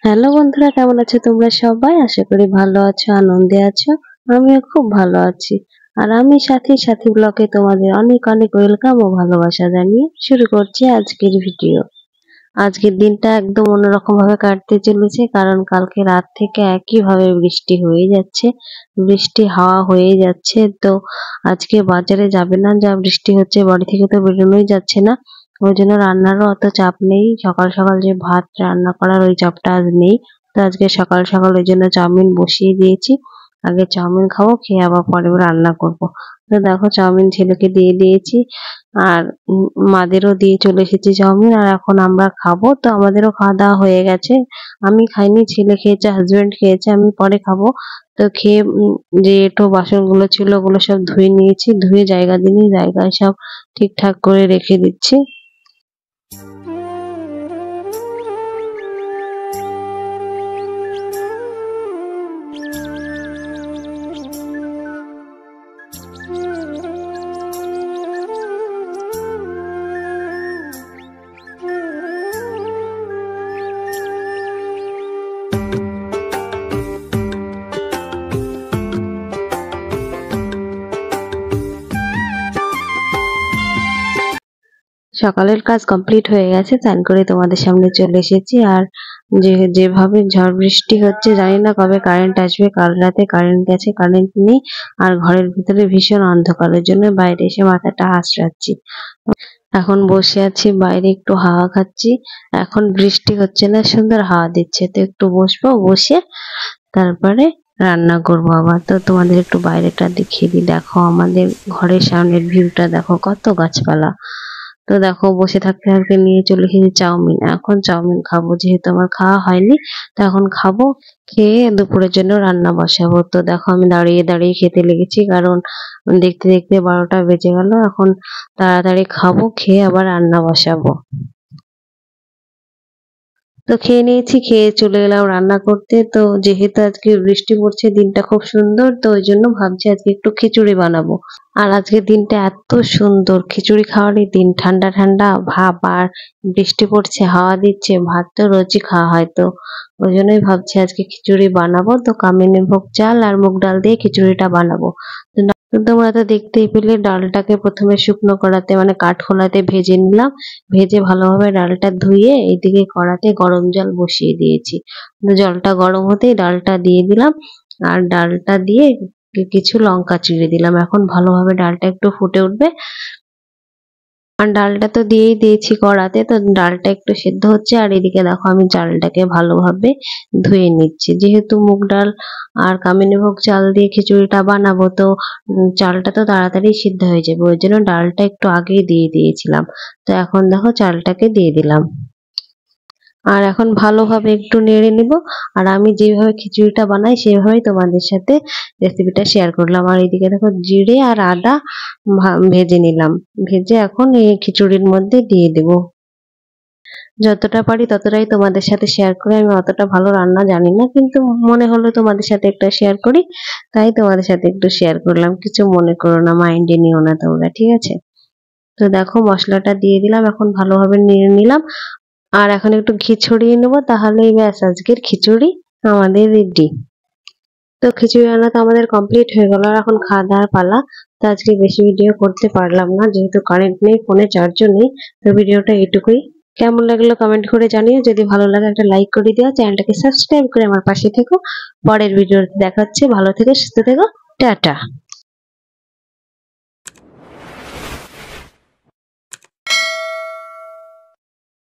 Hello বন্ধুরা, কেমন আছো তোমরা সবাই? আশা করি ভালো আছো, আনন্দে আছো। আমিও খুব ভালো আছি। আর আমি সাথী ব্লগে তোমাদের অনেক অনেক ওয়েলকাম ও ভালোবাসা জানিয়ে শুরু করছি আজকের ভিডিও। আজকের দিনটা একদম অন্যরকম ভাবে কাটতে চলেছে, কারণ কালকে রাত থেকে একইভাবে বৃষ্টি হয়ে যাচ্ছে, বৃষ্টি হাওয়া হয়ে যাচ্ছে। তো আজকে বাজারে যাবে না, যা বৃষ্টি হচ্ছে বাড়ি থেকে তো বেরোনোই যাচ্ছে না। ওই জন্য রান্নারও অত চাপ নেই, সকাল সকাল যে ভাত রান্না করার ওই চাপটা আজ নেই। তো আজকে সকাল সকাল ওই জন্য চাউমিন বসিয়ে দিয়েছি। আগে চাউমিন খাবো, খেয়ে আবার পরে রান্না করব। তো দেখো চাউমিন ছেলেকে দিয়ে দিয়েছি, আর মাদেরও দিয়ে চলে এসেছি চাউমিন। আর এখন আমরা খাবো, তো আমাদেরও খাওয়া দাওয়া হয়ে গেছে। আমি খাইনি, ছেলে খেয়েছে, হাজবেন্ড খেয়েছে, আমি পরে খাবো। তো খেয়ে যে এঁটো বাসনগুলো ছিল ওগুলো সব ধুয়ে নিয়েছি, ধুয়ে জায়গা দিয়ে জায়গায় সব ঠিকঠাক করে রেখে দিচ্ছি। সকালের কাজ কমপ্লিট হয়ে গেছে, স্নান করে তোমাদের সামনে চলে এসেছি। আর যেভাবে ঝড় বৃষ্টি হচ্ছে, জানি না কবে কারেন্ট আসবে। কাল রাতে কারেন্ট গেছে, কারেন্ট নেই। আর ঘরের ভিতরে ভীষণ অন্ধকারের জন্য বাইরে এসে মাথাটা আঁচড়াচ্ছি। এখন বসে আছি বাইরে, একটু হাওয়া খাচ্ছি। এখন বৃষ্টি হচ্ছে না, সুন্দর হাওয়া দিচ্ছে। তো একটু বসবো, বসে তারপরে রান্না করবো আবার। তো তোমাদের একটু বাইরেটা দেখিয়ে দিই। দেখো আমাদের ঘরের সামনের ভিউটা দেখো, কত গাছপালা। তো দেখো বসে থাকতে থাকতে নিয়ে চলে এসেছি চাউমিন। এখন চাউমিন খাবো, যেহেতু আমার খাওয়া হয়নি। তো এখন খাবো, খেয়ে দুপুরের জন্য রান্না বসাবো। তো দেখো আমি দাঁড়িয়ে দাঁড়িয়ে খেতে লেগেছি, কারণ দেখতে দেখতে 12টা বেজে গেল। এখন তাড়াতাড়ি খাবো, খেয়ে আবার রান্না বসাবো। তো খেয়ে নিয়েছি, খেয়ে চলে এলাম রান্না করতে। তো যেহেতু আজকে বৃষ্টি পড়ছে, দিনটা খুব সুন্দর, তো ওই জন্য ভাবছি আজকে একটু খিচুড়ি বানাবো। আর আজকের দিনটা এত সুন্দর, খিচুড়ি খাওয়ারই দিন, ঠান্ডা ঠান্ডা ভাব, আর বৃষ্টি পড়ছে, হাওয়া দিচ্ছে, ভাত তো রোজই খাওয়া হয়। তো ওই জন্যই ভাবছি আজকে খিচুড়ি বানাবো। তো কামিনী ভোগ চাল আর মুগ ডাল দিয়ে খিচুড়িটা বানাবো। তো তোমরা তো দেখতেই পেলে, ডালটাকে প্রথমে শুকনো কড়াতে মানে কাঠখোলাতে ভেজে নিলাম। ভেজে ভালোভাবে ডালটা ধুয়ে এইদিকে কড়াতে গরম জল বসিয়ে দিয়েছি। জলটা গরম হতেই ডালটা দিয়ে দিলাম, আর ডালটা দিয়ে কিছু লঙ্কা চিড়ে দিলাম। এখন ভালোভাবে ডালটা একটু ফুটে উঠবে। আর ডালটা তো দিয়েই দিয়েছি কড়াতে, তো ডালটা একটু সেদ্ধ হচ্ছে। আর এদিকে দেখো আমি চালটাকে ভালোভাবে ধুয়ে নিচ্ছি। যেহেতু মুগ ডাল আর কামিনীভোগ চাল দিয়ে খিচুড়িটা বানাবো, তো চালটা তো তাড়াতাড়ি সিদ্ধ হয়ে যাবে, ওই জন্য ডালটা একটু আগেই দিয়ে দিয়েছিলাম। তো এখন দেখো চালটাকে দিয়ে দিলাম, আর এখন ভালোভাবে একটু নেড়ে নিব। আর আমি যেভাবে খিচুড়িটা বানাই সেভাবেই তোমাদের সাথে রেসিপিটা শেয়ার করলাম। আর এইদিকে দেখো জিরে আর আদা ভেজে নিলাম। ভেজে এখন এই খিচুড়ির মধ্যে দিয়ে দেব। যতটা পারি ততটাই তোমাদের সাথে শেয়ার করি। আমি অতটা ভালো রান্না জানি না, কিন্তু মনে হলো তোমাদের সাথে একটা শেয়ার করি, তাই তোমাদের সাথে একটু শেয়ার করলাম। কিছু মনে করো না, মাইন্ডে নিও না তোমরা, ঠিক আছে? তো দেখো মশলাটা দিয়ে দিলাম, এখন ভালোভাবে নেড়ে নিলাম। আর এখন একটু ঘি ছড়িয়ে নেবো, তাহলেই ব্যাস আজকের খিচুড়ি আমাদের রেডি। তো খিচুড়ি রান্না তো আমাদের কমপ্লিট হয়ে গেল, আর এখন খাওয়া দাওয়ার পালা। তো আজকে বেশি ভিডিও করতে পারলাম না, যেহেতু কারেন্ট নেই, ফোনে চার্জও নেই। তো ভিডিওটা এটুকুই। কেমন লাগলো কমেন্ট করে জানিও। যদি ভালো লাগে একটা লাইক করে দিও, চ্যানেলটাকে সাবস্ক্রাইব করে আমার পাশে থেকো। পরের ভিডিওতে দেখা হচ্ছে। ভালো থেকো, সুস্থ থেকো, টাটা।